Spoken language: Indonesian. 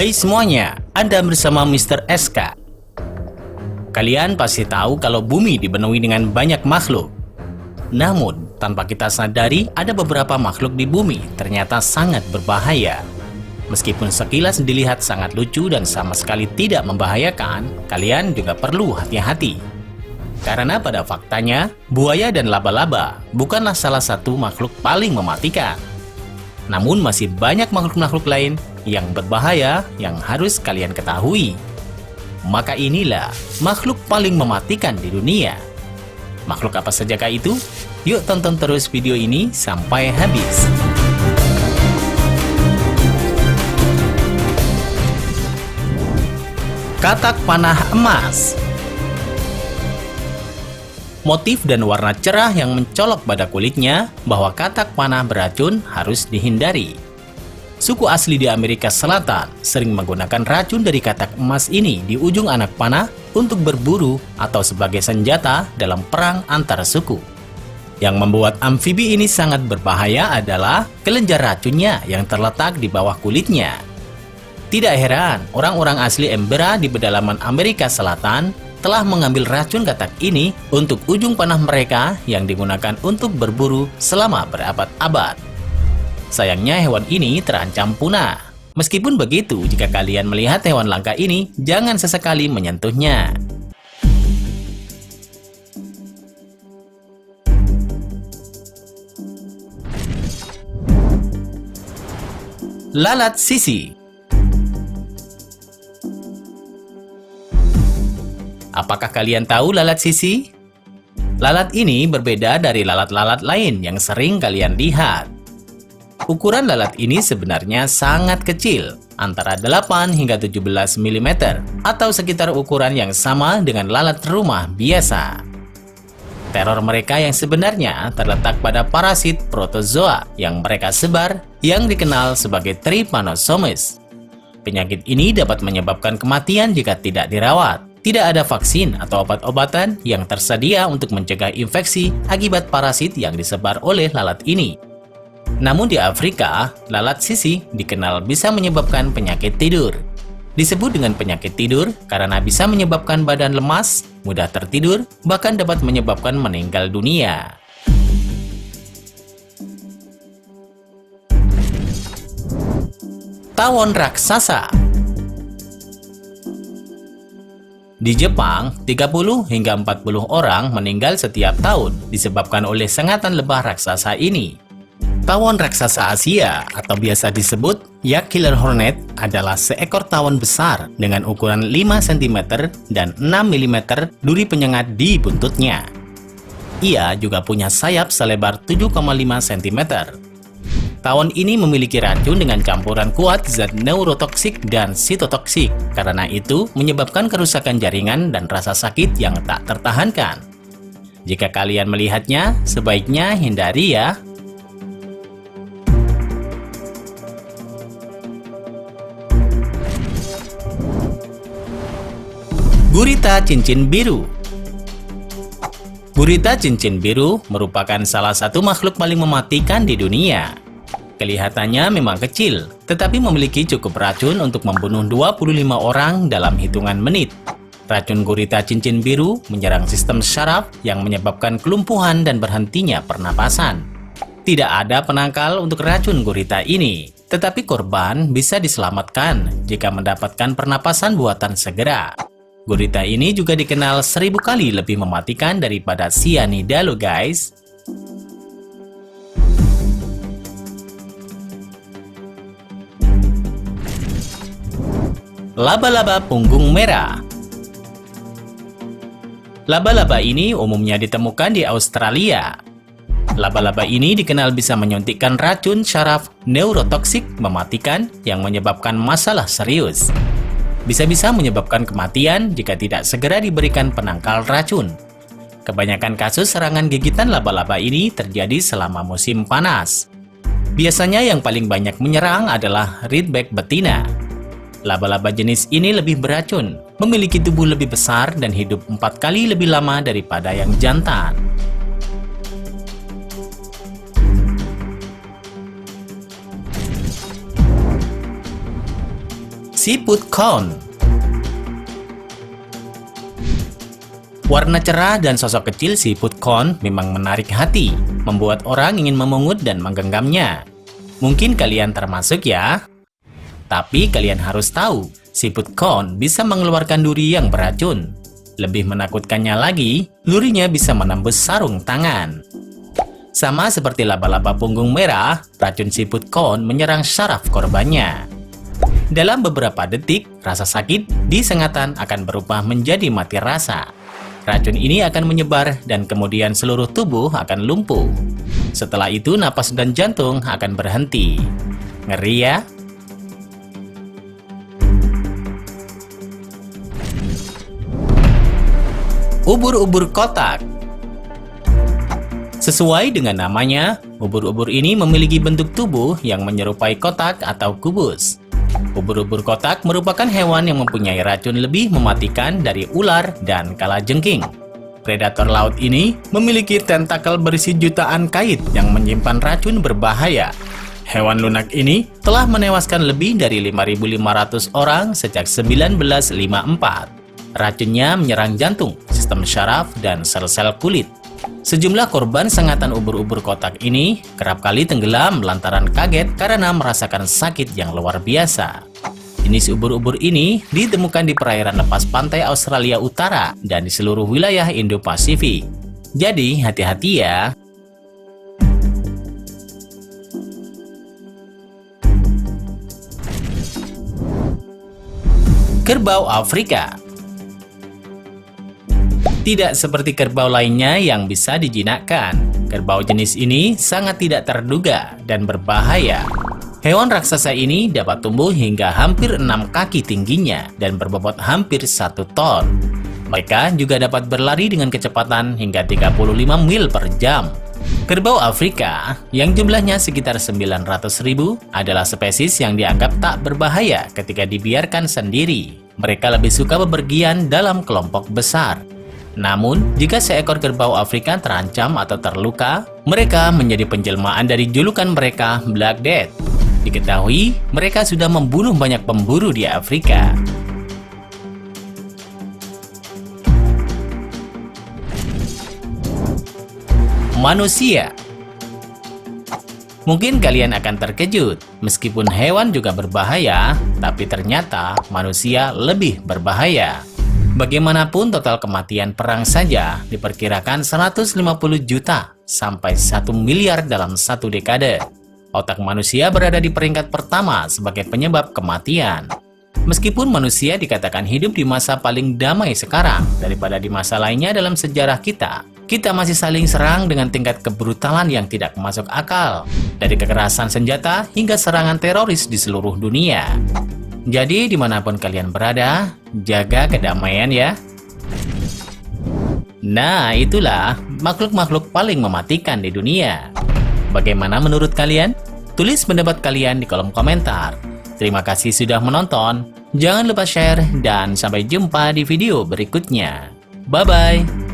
Hai semuanya, Anda bersama Mr. SK. Kalian pasti tahu kalau bumi dipenuhi dengan banyak makhluk. Namun, tanpa kita sadari, ada beberapa makhluk di bumi ternyata sangat berbahaya. Meskipun sekilas dilihat sangat lucu dan sama sekali tidak membahayakan, kalian juga perlu hati-hati. Karena pada faktanya, buaya dan laba-laba bukanlah salah satu makhluk paling mematikan. Namun masih banyak makhluk-makhluk lain yang berbahaya yang harus kalian ketahui. Maka inilah makhluk paling mematikan di dunia. Makhluk apa sajakah itu? Yuk tonton terus video ini sampai habis. Katak panah emas. Motif dan warna cerah yang mencolok pada kulitnya bahwa katak panah beracun harus dihindari. Suku asli di Amerika Selatan sering menggunakan racun dari katak emas ini di ujung anak panah untuk berburu atau sebagai senjata dalam perang antar suku. Yang membuat amfibi ini sangat berbahaya adalah kelenjar racunnya yang terletak di bawah kulitnya. Tidak heran, orang-orang asli Embera di pedalaman Amerika Selatan telah mengambil racun katak ini untuk ujung panah mereka yang digunakan untuk berburu selama berabad-abad. Sayangnya hewan ini terancam punah. Meskipun begitu, jika kalian melihat hewan langka ini, jangan sesekali menyentuhnya. Lalat sisi. Apakah kalian tahu lalat sisi? Lalat ini berbeda dari lalat-lalat lain yang sering kalian lihat. Ukuran lalat ini sebenarnya sangat kecil, antara 8 hingga 17 mm, atau sekitar ukuran yang sama dengan lalat rumah biasa. Teror mereka yang sebenarnya terletak pada parasit protozoa yang mereka sebar, yang dikenal sebagai Trypanosomes. Penyakit ini dapat menyebabkan kematian jika tidak dirawat. Tidak ada vaksin atau obat-obatan yang tersedia untuk mencegah infeksi akibat parasit yang disebar oleh lalat ini. Namun di Afrika, lalat sisi dikenal bisa menyebabkan penyakit tidur. Disebut dengan penyakit tidur karena bisa menyebabkan badan lemas, mudah tertidur, bahkan dapat menyebabkan meninggal dunia. Tawon raksasa. Di Jepang, 30 hingga 40 orang meninggal setiap tahun disebabkan oleh sengatan lebah raksasa ini. Tawon raksasa Asia atau biasa disebut Yak Killer Hornet adalah seekor tawon besar dengan ukuran 5 cm dan 6 mm duri penyengat di buntutnya. Ia juga punya sayap selebar 7,5 cm. Tawon ini memiliki racun dengan campuran kuat zat neurotoksik dan sitotoksik. Karena itu, menyebabkan kerusakan jaringan dan rasa sakit yang tak tertahankan. Jika kalian melihatnya, sebaiknya hindari ya. Gurita cincin biru. Gurita cincin biru merupakan salah satu makhluk paling mematikan di dunia. Kelihatannya memang kecil, tetapi memiliki cukup racun untuk membunuh 25 orang dalam hitungan menit. Racun gurita cincin biru menyerang sistem syaraf yang menyebabkan kelumpuhan dan berhentinya pernapasan. Tidak ada penangkal untuk racun gurita ini, tetapi korban bisa diselamatkan jika mendapatkan pernapasan buatan segera. Gurita ini juga dikenal 1000 kali lebih mematikan daripada cyanida loh guys. Laba-laba punggung merah. Laba-laba ini umumnya ditemukan di Australia. Laba-laba ini dikenal bisa menyuntikkan racun syaraf neurotoksik mematikan yang menyebabkan masalah serius. Bisa-bisa menyebabkan kematian jika tidak segera diberikan penangkal racun. Kebanyakan kasus serangan gigitan laba-laba ini terjadi selama musim panas. Biasanya yang paling banyak menyerang adalah ridgeback betina. Laba-laba jenis ini lebih beracun, memiliki tubuh lebih besar dan hidup 4 kali lebih lama daripada yang jantan. Siput cone. Warna cerah dan sosok kecil siput cone memang menarik hati, membuat orang ingin memungut dan menggenggamnya. Mungkin kalian termasuk ya? Tapi kalian harus tahu, siput cone bisa mengeluarkan duri yang beracun. Lebih menakutkannya lagi, durinya bisa menembus sarung tangan. Sama seperti laba-laba punggung merah, racun siput cone menyerang syaraf korbannya. Dalam beberapa detik, rasa sakit di sengatan akan berubah menjadi mati rasa. Racun ini akan menyebar dan kemudian seluruh tubuh akan lumpuh. Setelah itu, napas dan jantung akan berhenti. Ngeri ya? Ubur-ubur kotak. Sesuai dengan namanya, ubur-ubur ini memiliki bentuk tubuh yang menyerupai kotak atau kubus. Ubur-ubur kotak merupakan hewan yang mempunyai racun lebih mematikan dari ular dan kalajengking. Predator laut ini memiliki tentakel berisi jutaan kait yang menyimpan racun berbahaya. Hewan lunak ini telah menewaskan lebih dari 5.500 orang sejak 1954. Racunnya menyerang jantung, sistem syaraf, dan sel-sel kulit. Sejumlah korban sengatan ubur-ubur kotak ini kerap kali tenggelam lantaran kaget karena merasakan sakit yang luar biasa. Jenis ubur-ubur ini ditemukan di perairan lepas pantai Australia Utara dan di seluruh wilayah Indo-Pasifik. Jadi hati-hati ya. Kerbau Afrika. Tidak seperti kerbau lainnya yang bisa dijinakkan, kerbau jenis ini sangat tidak terduga dan berbahaya. Hewan raksasa ini dapat tumbuh hingga hampir 6 kaki tingginya dan berbobot hampir 1 ton. Mereka juga dapat berlari dengan kecepatan hingga 35 mil per jam. Kerbau Afrika, yang jumlahnya sekitar 900.000, adalah spesies yang dianggap tak berbahaya ketika dibiarkan sendiri. Mereka lebih suka bepergian dalam kelompok besar. Namun, jika seekor kerbau Afrika terancam atau terluka, mereka menjadi penjelmaan dari julukan mereka Black Death. Diketahui, mereka sudah membunuh banyak pemburu di Afrika. Manusia. Mungkin kalian akan terkejut, meskipun hewan juga berbahaya, tapi ternyata manusia lebih berbahaya. Bagaimanapun, total kematian perang saja diperkirakan 150 juta sampai 1 miliar dalam 1 dekade. Otak manusia berada di peringkat pertama sebagai penyebab kematian. Meskipun manusia dikatakan hidup di masa paling damai sekarang daripada di masa lainnya dalam sejarah kita, kita masih saling serang dengan tingkat kebrutalan yang tidak masuk akal, dari kekerasan senjata hingga serangan teroris di seluruh dunia. Jadi, dimanapun kalian berada, jaga kedamaian ya. Nah, itulah makhluk-makhluk paling mematikan di dunia. Bagaimana menurut kalian? Tulis pendapat kalian di kolom komentar. Terima kasih sudah menonton. Jangan lupa share dan sampai jumpa di video berikutnya. Bye-bye.